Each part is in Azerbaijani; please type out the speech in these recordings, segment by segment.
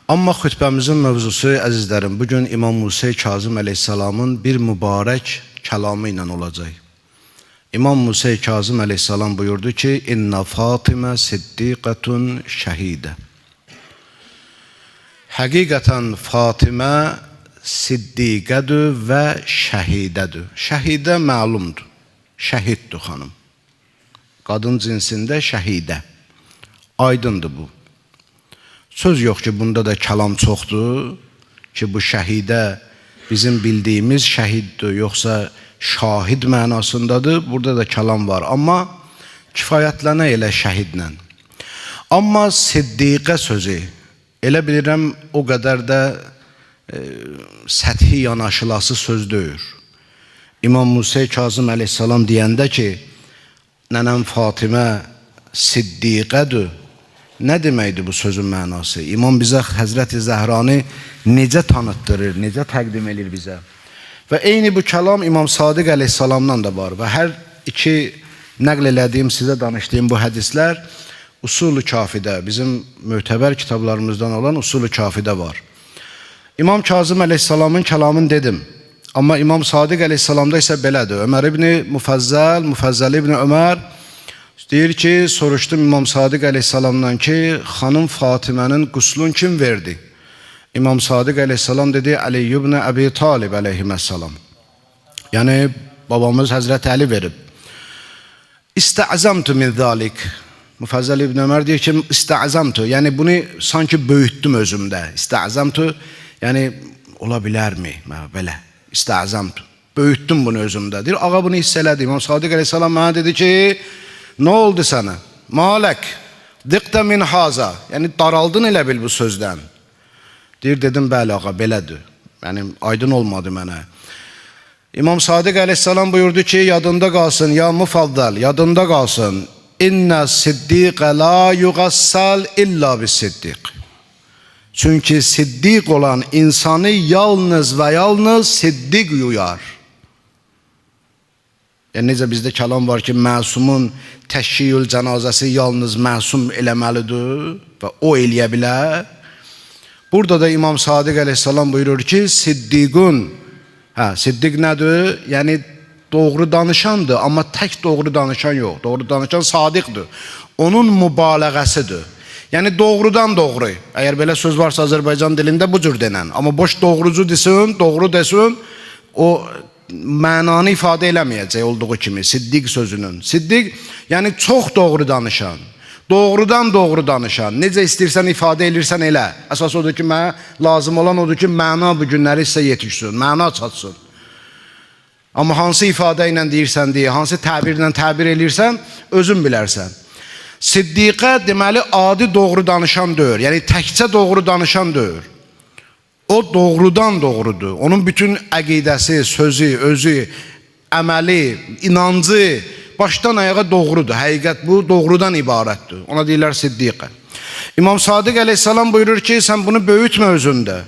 Amma xütbəmizin mövzusu, əzizlərim, bugün İmam Musa Kazım əleyhissalamın bir mübarək kəlamı ilə olacaq. İmam Musa Kazım əleyhissalam buyurdu ki, İnna Fatimə siddiqətun şəhidə. Həqiqətən Fatimə siddiqədir və şəhidədir. Şəhidə məlumdur, şəhiddir xanım. Qadın cinsində şəhidə. Aydındır bu. Söz yox ki, bunda da kəlam çoxdur ki, bu şəhidə bizim bildiyimiz şəhiddir, yoxsa şahid mənasındadır. Burada da kəlam var, amma kifayətlənə elə şəhidlə. Amma siddiqə sözü, elə bilirəm, o qədər də səthi yanaşılası söz deyir. İmam Musa Kazım əleyhissalam deyəndə ki, nənəm Fatimə siddiqədir. Nə deməkdir bu sözün mənası? İmam bizə Həzrəti Zəhranı necə tanıtdırır, necə təqdim edir bizə? Və eyni bu kəlam İmam Sadiq əleyhissalamdan da var. Və hər iki nəql elədiyim, sizə danışdığım bu hədislər Usul-u Kafidə, bizim mötəbər kitablarımızdan olan Usul-u Kafidə var. İmam Kazım əleyhissalamın kəlamını dedim. Amma İmam Sadiq əleyhissalamda isə belədir. Ömər ibn Müfəzzəl ibn Ömər deyir ki, soruşdum İmam Sadiq əleyhissalamdan ki, xanım Fatimənin quslun kim verdi? İmam Sadiq əleyhissalam dedi, Ali ibn Əbi Talib əleyhissalam. Yəni, babamız Həzrət Əli verib. İstəzəmtü min zalik. Müfəzzəl ibn Ömər deyir ki, istəzəmtü. Yəni, bunu sanki böyütdüm özümdə. İstəzəmtü, yəni, ola bilərmi? Belə, istəzəmtü. Böyütdüm bunu özümdə. Deyir, ağa bunu hiss elədi. İmam Sadiq əleyhissalam mənə dedi ki, nə oldu sənə? Malək, diqtə min haza. Yəni, daraldın elə bil bu sözdən. Deyir, dedim, bəli ağa, belədir. Yəni, aydın olmadı mənə. İmam Sadiq əleyhissalam buyurdu ki, yadında qalsın, ya müfaddal, yadında qalsın. İnnə siddiqə la yuğassal illa bis siddiq. Çünki siddiq olan insanı yalnız və yalnız siddiq yuyar. Yəni, necə bizdə kəlam var ki, məsumun təşkiyül cənazəsi yalnız məsum eləməlidir və o eləyə bilər. Burada da İmam Sadiq əleyhissalam buyurur ki, siddiqun, siddiq nədir? Yəni, doğru danışandır, amma tək doğru danışan yox. Doğru danışan sadiqdir. Onun mübaliğəsidir. Yəni, doğrudan doğru. Əgər belə söz varsa Azərbaycan dilində bu cür denən. Amma boş doğrucu desin, doğru desin, o mənanı ifadə eləməyəcək olduğu kimi siddiq sözünün. Siddiq, yəni çox doğru danışan, doğrudan doğru danışan, necə istəyirsən ifadə edirsən elə. Əsas odur ki, lazım olan odur ki, məna bu günləri sizə yetişsin, məna çatsın. Amma hansı ifadə ilə deyirsən deyə, hansı təbirlə təbir edirsən, özün bilərsən. Siddiqə deməli adi doğru danışan deyir, yəni təkcə doğru danışan deyir. O doğrudan doğrudur. Onun bütün əqidəsi, sözü, özü, əməli, inancı başdan ayağa doğrudur. Həqiqət bu doğrudan ibarətdir. Ona deyirlər siddiqə. İmam Sadiq əleyhissalam buyurur ki, sən bunu böyütmə özündə.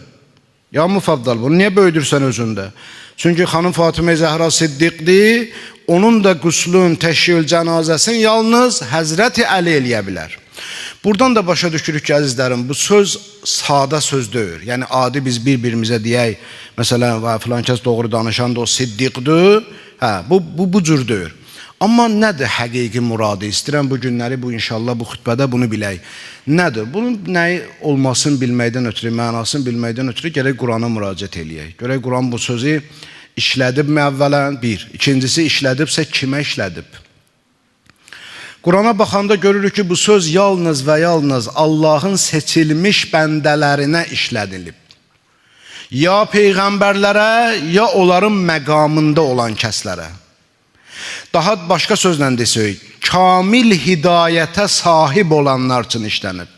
Ya müfaddal, bunu niyə böyüdürsən özündə? Çünki xanım Fatimə Zəhra siddiqdir. Onun da quslun, təşkil cənazəsini yalnız Həzrəti Əli eləyə bilər. Buradan da başa düşürük ki, əzizlərim, bu söz sadə söz deyir. Yəni, adi biz bir-birimizə deyək, məsələn, filan kəs doğru danışan da o siddiqdir, bu cür deyir. Amma nədir həqiqi muradı? İstəyirəm bu günləri, bu inşallah bu xütbədə bunu bilək. Nədir? Bunun nəyi olmasını bilməkdən ötürü, mənasını bilməkdən ötürü gərək Qurana müraciət eləyək. Görək Quran bu sözü işlədibmi əvvələn? Bir. İkincisi, işlədibsə kimə işlədib? Qurana baxanda görürük ki, bu söz yalnız və yalnız Allahın seçilmiş bəndələrinə işlədilib. Ya peyğəmbərlərə, ya onların məqamında olan kəslərə. Daha başqa sözlə desək, kamil hidayətə sahib olanlar üçün işlənib.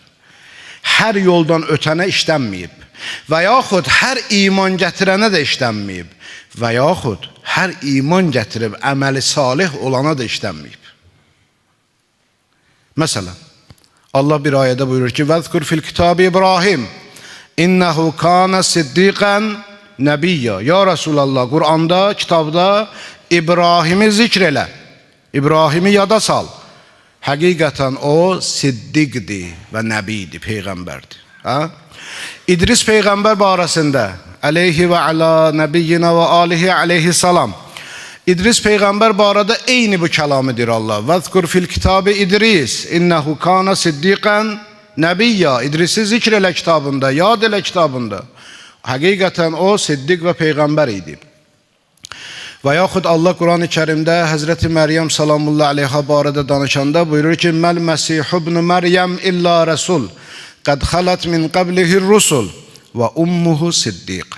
Hər yoldan ötənə işlənməyib. Və yaxud hər iman gətirənə də işlənməyib. Və yaxud hər iman gətirib əməli salih olana da işlənməyib. Məsələn, Allah bir ayədə buyurur ki, Vəzkur fil kitabı İbrahim, İnnəhu kana siddiqən nəbiyyə. Ya Rasulallah, Quranda, kitabda İbrahimi zikr elə. İbrahimi yada sal. Həqiqətən o siddiqdir və nəbidir, peyğəmbərdir. İdris peyğəmbər barəsində aleyhi və ala nəbiyyina və alihi aleyhissalam. İdris peyğəmbər barədə eyni bu kəlamı deyir Allah. Vəzkur fil kitabı İdris innehu kana siddiqan nəbiyya. İdrisi zikr elə kitabında, yad elə kitabında. Həqiqətən o siddiq və peyğəmbər idi. Və yaxud Allah Quran-ı Kərimdə Həzrəti Məryəm salamullah aleyha barədə danışanda buyurur ki, Məl Məsih ibn Məryəm illa rəsul, qəd xalət min qablihir rusul və ummuhu siddiq.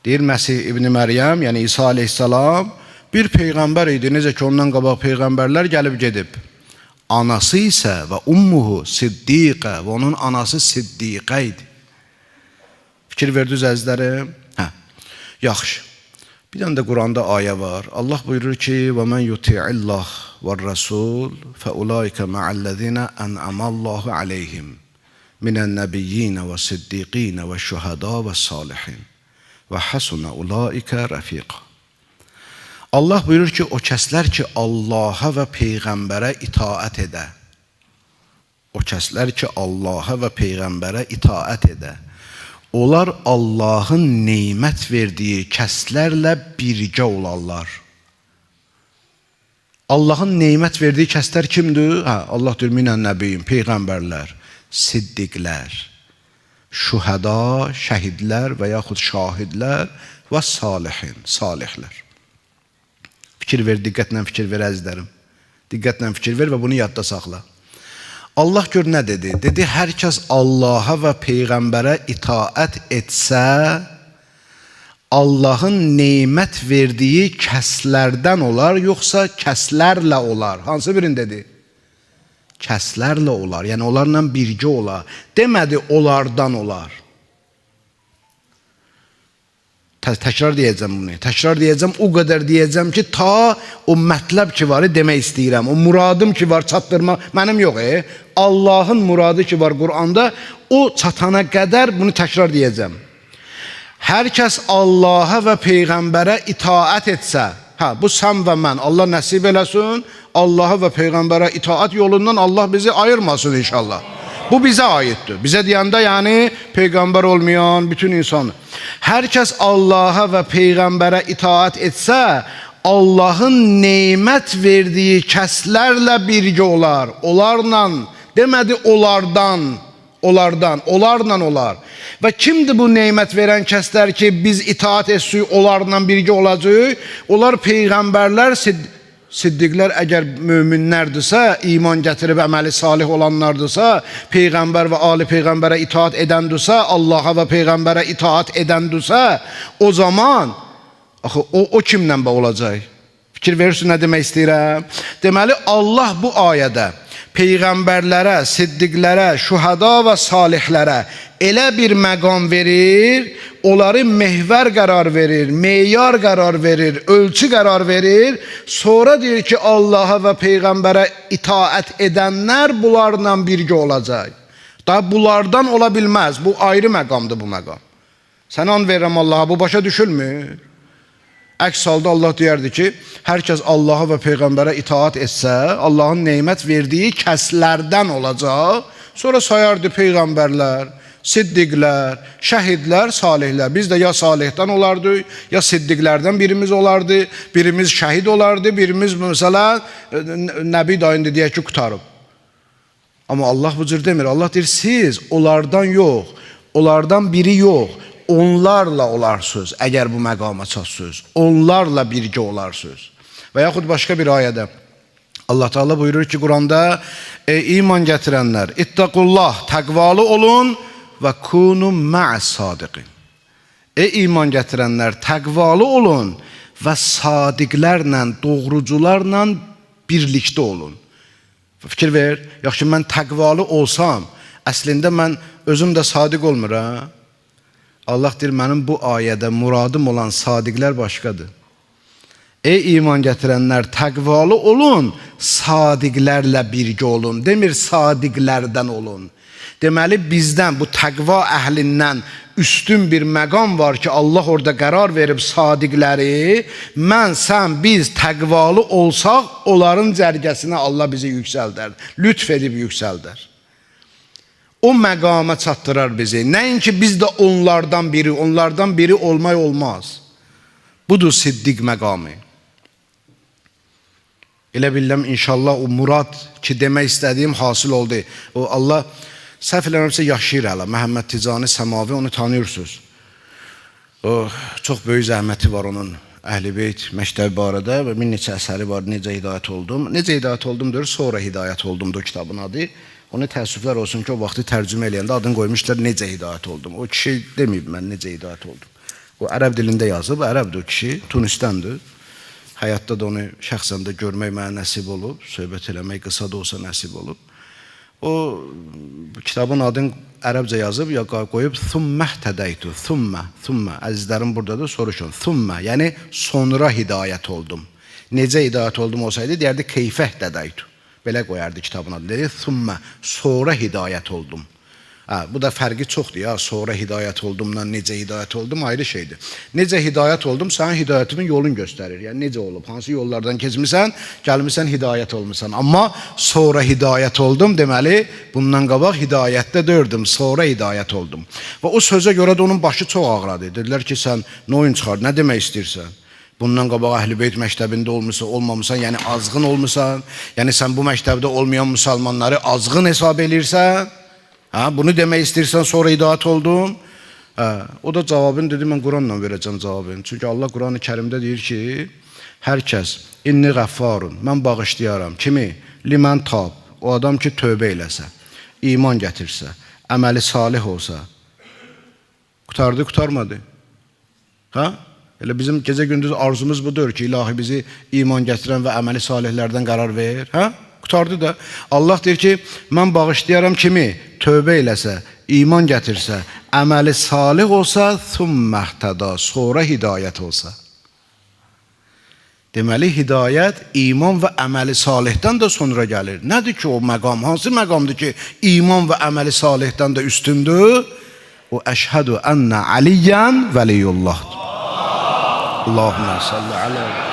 Deyir Məsih ibn Məryəm, yəni İsa aleyhissalam bir peyğəmbər idi. Necə ki ondan qabaq peyğəmbərlər gəlib gedib. Anası isə və ummuhu siddiqə və onun anası siddiqə idi. Fikir verdiniz əzizlərim? Yaxşı. Bir dənə də Quranda ayə var. Allah buyurur ki, وَمَنْ يُطِعِ اللّٰهِ وَالرَّسُولِ فَأُولَٰئِكَ مَعَ الَّذِينَ أَنْعَمَ اللّٰهُ عَلَيْهِمْ مِنَ النَّبِيِّينَ وَالصِّدِّيقِينَ وَالشُّهَدَاءِ وَالصَّالِحِينَ وَحَسُنَ أُولَٰئِكَ رَفِيقًا. Allah buyurur ki, o kəslər ki, Allaha və Peyğəmbərə itaət edə. O kəslər ki, Allaha və Peyğəmbərə itaət edə. Onlar Allahın neymət verdiyi kəslərlə birgə olarlar. Allahın neymət verdiyi kəslər kimdir? Allah deyir, minən nəbiyyim, peyğəmbərlər, siddiqlər, şühəda, şəhidlər və yaxud şahidlər və salihin, salihlər. Fikir ver, diqqətlə fikir ver əzizlərim. Diqqətlə fikir ver və bunu yadda saxla. Allah gör nə dedi? Dedi, hər kəs Allaha və Peyğəmbərə itaət etsə, Allahın neymət verdiyi kəslərdən olar, yoxsa kəslərlə olar. Hansı birini dedi? Kəslərlə olar, yəni onlarla birgə olar. Demədi, onlardan olar. Təkrar deyəcəm bunu. Təkrar deyəcəm, o qədər deyəcəm ki, ta o mətləb ki var, demək istəyirəm. O muradım ki var, çatdırma, mənim yox. Allahın muradı ki var Quranda, o çatana qədər bunu təkrar deyəcəm. Hər kəs Allaha və Peyğəmbərə itaət etsə, bu sən və mən, Allah nəsib eləsin, Allaha və Peyğəmbərə itaət yolundan Allah bizi ayırmasın inşallah. Bu bizə aiddir. Bizə deyəndə yəni Peyğəmbər olmayan bütün insan. Hər kəs Allaha və Peyğəmbərə itaət etsə, Allahın neymət verdiyi kəslərlə birgə olar. Onlarla, demədi onlardan, onlarla olar. Və kimdir bu neymət verən kəslər ki, biz itaət etsək, onlarla birgə olacaq? Onlar Peyğəmbərlər, siddiqlər əgər möminlərdirsə, iman gətirib əməli salih olanlardırsa, Peyğəmbər və ali Peyğəmbərə itaat edəndirsə, Allaha və Peyğəmbərə itaat edəndirsə, o zaman o kimlə olacaq? Fikir verirsin nə demək istəyirəm? Deməli, Allah bu ayədə Peyğəmbərlərə, siddiqlərə, şühəda və salihlərə elə bir məqam verir, onları mehvər qərar verir, meyar qərar verir, ölçü qərar verir. Sonra deyir ki, Allaha və Peyğəmbərə itaət edənlər bunlarla birgə olacaq. Daha bunlardan ola bilməz. Bu ayrı məqamdır bu məqam. Sən an verirəm Allaha, bu başa düşülmür. Əks halda Allah deyərdi ki, hər kəs Allaha və Peyğəmbərə itaat etsə, Allahın neymət verdiyi kəslərdən olacaq. Sonra sayardı Peyğəmbərlər, siddiqlər, şəhidlər, salihlər. Biz də ya salihdən olardıq, ya siddiqlərdən birimiz olardı, birimiz şəhid olardı, birimiz məsələn, Nəbi dayında deyək ki, qutarıb. Amma Allah bu cür demir. Allah deyir, siz onlardan yox, onlardan biri yox, onlarla olarsınız, əgər bu məqama çatsınız. Onlarla birgə olarsınız. Və yaxud başqa bir ayədə Allah Teala buyurur ki, Quranda, iman gətirənlər, ittaqullah, təqvalı olun və kunu ma'as sadiqin. İman gətirənlər, təqvalı olun və sadiqlərlə, doğrucularla birlikdə olun. Fikir ver, yaxşı mən təqvalı olsam, əslində mən özüm də sadiq olmuram. Allah deyir, mənim bu ayədə muradım olan sadiqlər başqadır. İman gətirənlər, təqvalı olun, sadiqlərlə birgə olun. Demir, sadiqlərdən olun. Deməli, bizdən, bu təqva əhlindən üstün bir məqam var ki, Allah orada qərar verib sadiqləri, mən, sən, biz təqvalı olsaq, onların cərgəsinə Allah bizi yüksəldər, lütf edib yüksəldər. o məqama çatdırar bizi. Nəinki biz də onlardan biri olmaq olmaz. Budur siddiq məqamı. Elə biləm inşallah o murad ki demək istədiyim hasıl oldu. O Allah səhv eləmirəmsə yaşayır hələ. Məhəmməd Ticani Səmavi, onu tanıyırsınız. O çox böyük zəhməti var onun. Əhl-i-Beyt məktəbi barədə və min neçə əsəri var, necə hidayət oldum. Necə hidayət oldum deyir, sonra hidayət oldumdur kitabın adı. Onu təəssüflər olsun ki, o vaxtı tərcümə eləyəndə adını qoymuşlar, necə hidayət oldum. O kişi deməyib mən necə hidayət oldum. O ərəb dilində yazıb, ərəbdir o kişi, Tunisdəndir. Həyatda da onu şəxsən də görmək mənə nəsib olub, söhbət eləmək qısa da olsa nəsib olub. O kitabın adını ərəbcə yazıb, ya qoyub Thumməhtədəytu, Thummə, əzizlərim buradadır, soruşun, Thummə, yəni sonra hidayət oldum. Necə hidayət oldum olsaydı, deyərdi Keyfəhtədəytu, belə qoyardı kitabın adı, deyir, Thummə, sonra hidayət oldum. Bu da fərqi çoxdur ya, sonra hidayət oldumdan necə hidayət oldum ayrı şeydir. Necə hidayət oldum, sənin hidayətimin yolun göstərir. Yəni necə olub, hansı yollardan keçmirsən, gəlmirsən hidayət olmuşsan. Amma sonra hidayət oldum deməli, bundan qabaq hidayətdə dördüm, sonra hidayət oldum. Və o sözə görə də onun başı çox ağradı. Dedilər ki, sən nə oyun çıxar, nə demək istəyirsən? Bundan qabaq Əhl-i-Beyt məktəbində olmamısan, yəni azğın olmuşsan, yəni sən bu məktəbdə olmayan müsəlmanları azğın hesab edirsən. Bunu demək istəyirsən, sonra hidayət oldum. O da cavabını dedi, mən Quranla verəcəm cavabını. Çünki Allah Quran-ı Kərimdə deyir ki, hər kəs, inni qəffarun, mən bağışlayaram. Kimi? Limən tab, o adam ki, tövbə eləsə, iman gətirsə, əməli salih olsa. Qutardı, qutarmadı. Elə bizim gecə-gündüz arzumuz budur ki, ilahi bizi iman gətirən və əməli salihlərdən qərar ver. Qutardı da. Allah deyir ki, mən bağışlayaram kimi? Tövbə eləsə, iman gətirsə, əməli salih olsa, thumməhtəda, sonra hidayət olsa. Deməli, hidayət, iman və əməli salihdən də sonra gəlir. Nədir ki o məqam? Hansı məqamdır ki, iman və əməli salihdən də üstündür? O, əşhədü ənnə aliyyən vəliyyullahdır. Allahümə salli aleyhi.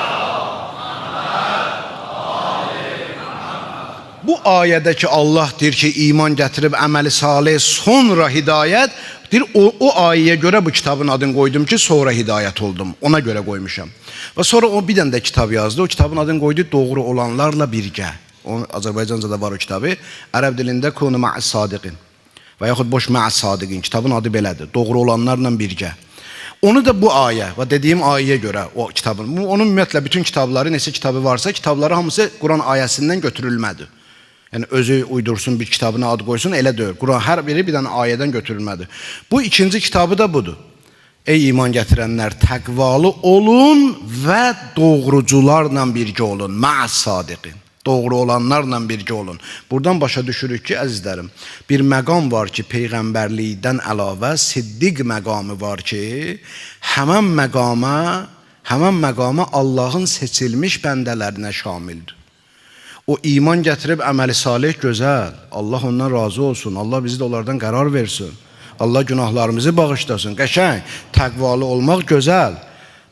Bu ayədəki Allah deyir ki, iman gətirib əməli salih, sonra hidayət, deyir, o ayəyə görə bu kitabın adını qoydum ki, sonra hidayət oldum. Ona görə qoymuşam. Və sonra o bir dənə də kitab yazdı. O kitabın adını qoydu, doğru olanlarla birgə. Azərbaycanca da var o kitabı. Ərəb dilində kunu ma'as sadiqin və yaxud boş ma'as sadiqin. Kitabın adı belədir. Doğru olanlarla birgə. Onu da bu ayə və dediyim ayəyə görə o kitabın, onun ümumiyyətlə bütün kitabları, neçə kitabı varsa, kitabları hamısı Quran ayəsindən götürülmədir. Yəni özü uydursun bir kitabına ad qoysun, elə deyil. Quran hər biri bir dənə ayədən götürülmədir. Bu ikinci kitabı da budur. Ey iman gətirənlər, təqvalı olun və doğrucularla birgə olun. Ma'as sadiqin. Doğru olanlarla birgə olun. Buradan başa düşürük ki, əzizlərim, bir məqam var ki, peyğəmbərlikdən əlavə siddiq məqamı var ki, həmən məqama Allahın seçilmiş bəndələrinə şamildir. O iman gətirib əməli salih gözəl. Allah ondan razı olsun. Allah bizi də onlardan qərar versin. Allah günahlarımızı bağışlasın. Qəşəng, təqvalı olmaq gözəl.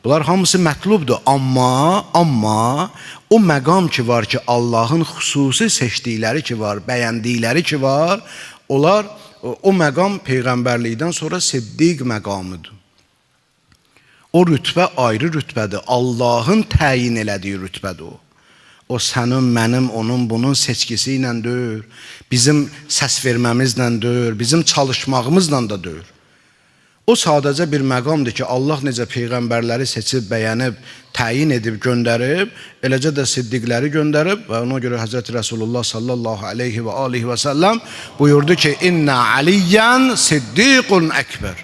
Bunlar hamısı mətlubdur. Amma o məqam ki var ki, Allahın xüsusi seçdikləri ki var, bəyəndikləri ki var, onlar o məqam peyğəmbərlikdən sonra siddiq məqamıdır. O rütbə ayrı rütbədir. Allahın təyin elədiyi rütbədir o. O sənin, mənim, onun, bunun seçkisi ilə deyil, bizim səs verməmizlə deyil, bizim çalışmağımızla da deyil. O sadəcə bir məqamdır ki, Allah necə peyğəmbərləri seçib, bəyənib, təyin edib, göndərib, eləcə də siddiqləri göndərib və ona görə Həzrəti Rasulullah sallallahu aleyhi və aleyhi və səlləm buyurdu ki, İnnə aliyyən siddiqun əkbər.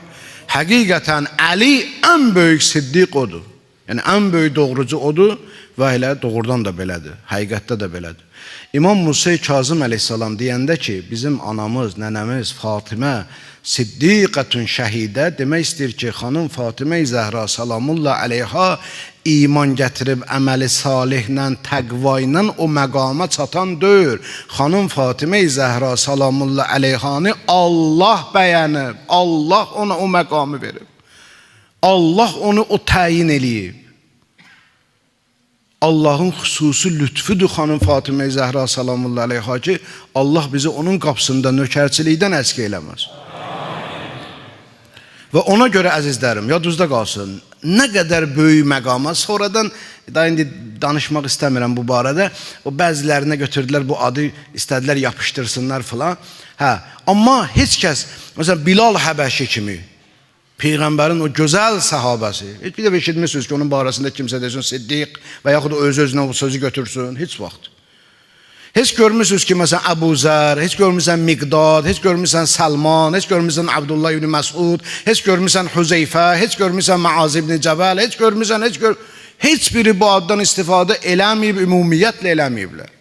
Həqiqətən Əli ən böyük siddiq odur. Yəni, ən böyük doğrucu odur. Və elə doğrudan da belədir, həqiqətdə də belədir. İmam Musa Kazım əleyhissalam deyəndə ki, bizim anamız, nənəmiz Fatimə siddiqətün şəhidə demək istəyir ki, xanım Fatimə-i Zəhra salamullah əleyha iman gətirib əməli salihlə, təqva ilə o məqama çatan deyil. Xanım Fatimə-i Zəhra salamullah əleyhanı Allah bəyənib, Allah ona o məqamı verib. Allah onu o təyin eləyib. Allahın xüsusi lütfüdür xanım Fatimə Zəhra salamullahi aleyha ki, Allah bizi onun qapısında nökərçilikdən əski eləməz. Və ona görə əzizlərim, yadınızda qalsın, nə qədər böyük məqama, sonradan, daha indi danışmaq istəmirəm bu barədə, o bəzilərinə götürdülər bu adı, istədilər yapışdırsınlar filan. Amma heç kəs, məsələn, Bilal Həbəşi kimi, Peyğəmbərin o gözəl səhabəsi, heç bir də eşitmişsiniz ki, onun barəsində kimsə desin Siddiq və yaxud da öz-özünə o sözü götürsün, heç vaxt. Heç görmüsünüz ki, məsələn, Əbu Zər, heç görmüsən Miqdad, heç görmüsən Səlman, heç görmüsən Abdullah ibn Məsud, heç görmüsən Hüzeyfə, heç görmüsən Maaz ibn Cəbəl, heç biri bu addan istifadə eləməyib, ümumiyyətlə eləməyiblər.